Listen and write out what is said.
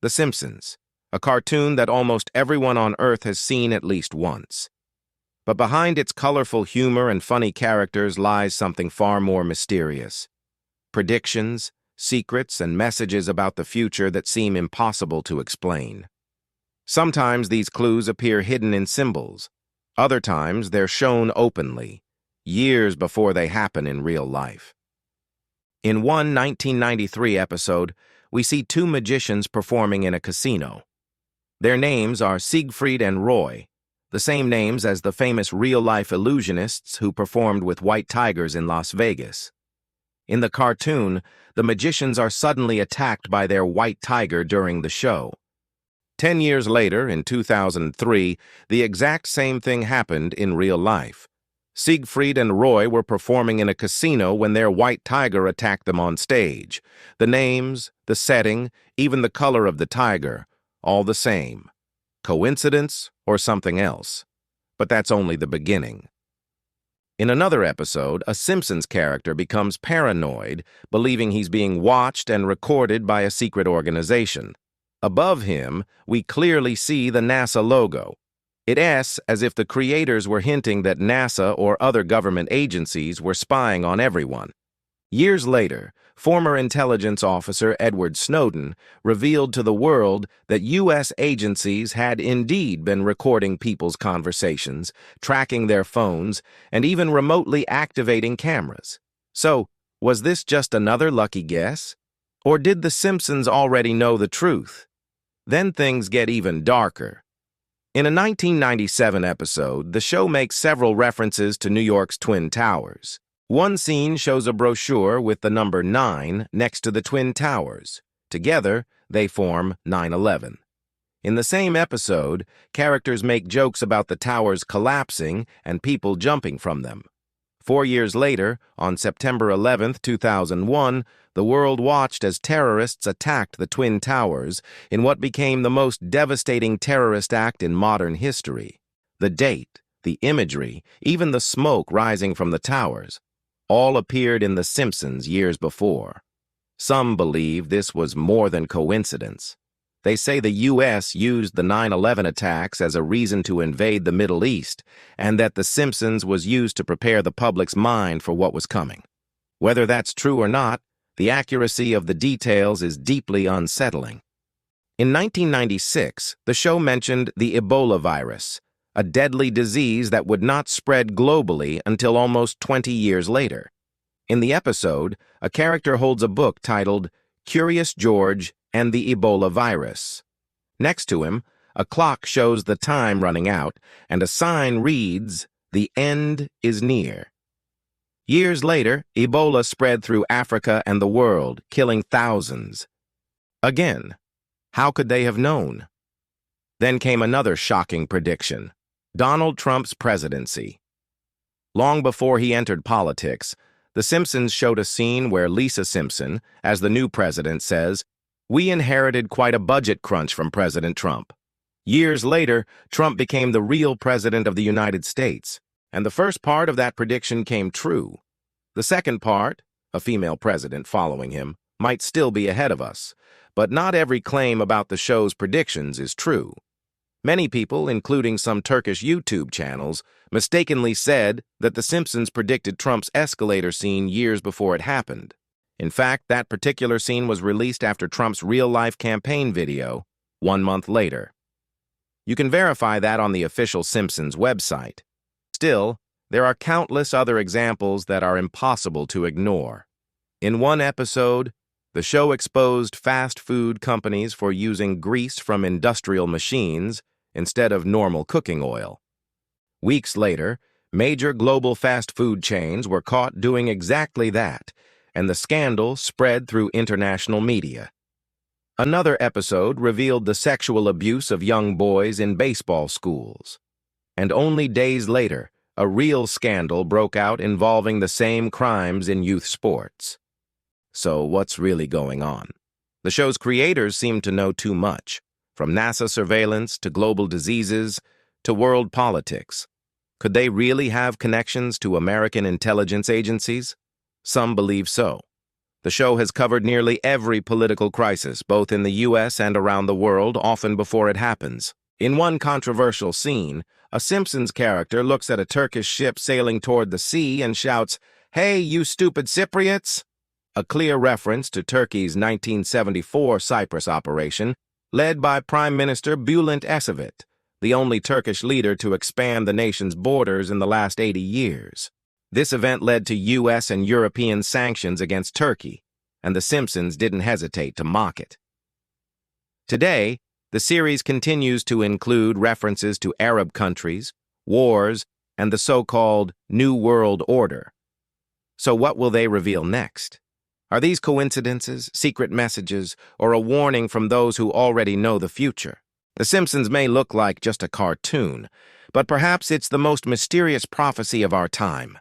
The Simpsons, a cartoon that almost everyone on Earth has seen at least once. But behind its colorful humor and funny characters lies something far more mysterious. Predictions, secrets, and messages about the future that seem impossible to explain. Sometimes these clues appear hidden in symbols. Other times they're shown openly, years before they happen in real life. In one 1993 episode, we see two magicians performing in a casino. Their names are Siegfried and Roy, the same names as the famous real-life illusionists who performed with white tigers in Las Vegas. In the cartoon, the magicians are suddenly attacked by their white tiger during the show. 10 years later, in 2003, the exact same thing happened in real life. Siegfried and Roy were performing in a casino when their white tiger attacked them on stage. The names, the setting, even the color of the tiger, all the same. Coincidence or something else? But that's only the beginning. In another episode, a Simpsons character becomes paranoid, believing he's being watched and recorded by a secret organization. Above him, we clearly see the NASA logo. It's as if the creators were hinting that NASA or other government agencies were spying on everyone. Years later, former intelligence officer Edward Snowden revealed to the world that U.S. agencies had indeed been recording people's conversations, tracking their phones, and even remotely activating cameras. So, was this just another lucky guess? Or did The Simpsons already know the truth? Then things get even darker. In a 1997 episode, the show makes several references to New York's Twin Towers. One scene shows a brochure with the number 9 next to the Twin Towers. Together, they form 9/11. In the same episode, characters make jokes about the towers collapsing and people jumping from them. 4 years later, on September 11, 2001, the world watched as terrorists attacked the Twin Towers in what became the most devastating terrorist act in modern history. The date, the imagery, even the smoke rising from the towers, all appeared in The Simpsons years before. Some believe this was more than coincidence. They say the U.S. used the 9/11 attacks as a reason to invade the Middle East, and that The Simpsons was used to prepare the public's mind for what was coming. Whether that's true or not, the accuracy of the details is deeply unsettling. In 1996, the show mentioned the Ebola virus, a deadly disease that would not spread globally until almost 20 years later. In the episode, a character holds a book titled Curious George and the Ebola Virus. Next to him, a clock shows the time running out, and a sign reads, "The end is near." Years later, Ebola spread through Africa and the world, killing thousands. Again, how could they have known? Then came another shocking prediction: Donald Trump's presidency. Long before he entered politics, The Simpsons showed a scene where Lisa Simpson, as the new president, says, "We inherited quite a budget crunch from President Trump." Years later, Trump became the real president of the United States, and the first part of that prediction came true. The second part, a female president following him, might still be ahead of us, but not every claim about the show's predictions is true. Many people, including some Turkish YouTube channels, mistakenly said that The Simpsons predicted Trump's escalator scene years before it happened. In fact, that particular scene was released after Trump's real-life campaign video, 1 month later. You can verify that on the official Simpsons website. Still, there are countless other examples that are impossible to ignore. In one episode, the show exposed fast food companies for using grease from industrial machines instead of normal cooking oil. Weeks later, major global fast food chains were caught doing exactly that, and the scandal spread through international media. Another episode revealed the sexual abuse of young boys in baseball schools. And only days later, a real scandal broke out involving the same crimes in youth sports. So what's really going on? The show's creators seem to know too much, from NASA surveillance to global diseases to world politics. Could they really have connections to American intelligence agencies? Some believe so. The show has covered nearly every political crisis, both in the US and around the world, often before it happens. In one controversial scene, a Simpsons character looks at a Turkish ship sailing toward the sea and shouts, "Hey, you stupid Cypriots!" A clear reference to Turkey's 1974 Cyprus operation, led by Prime Minister Bülent Ecevit, the only Turkish leader to expand the nation's borders in the last 80 years. This event led to US and European sanctions against Turkey, and The Simpsons didn't hesitate to mock it. Today, the series continues to include references to Arab countries, wars, and the so-called New World Order. So what will they reveal next? Are these coincidences, secret messages, or a warning from those who already know the future? The Simpsons may look like just a cartoon, but perhaps it's the most mysterious prophecy of our time.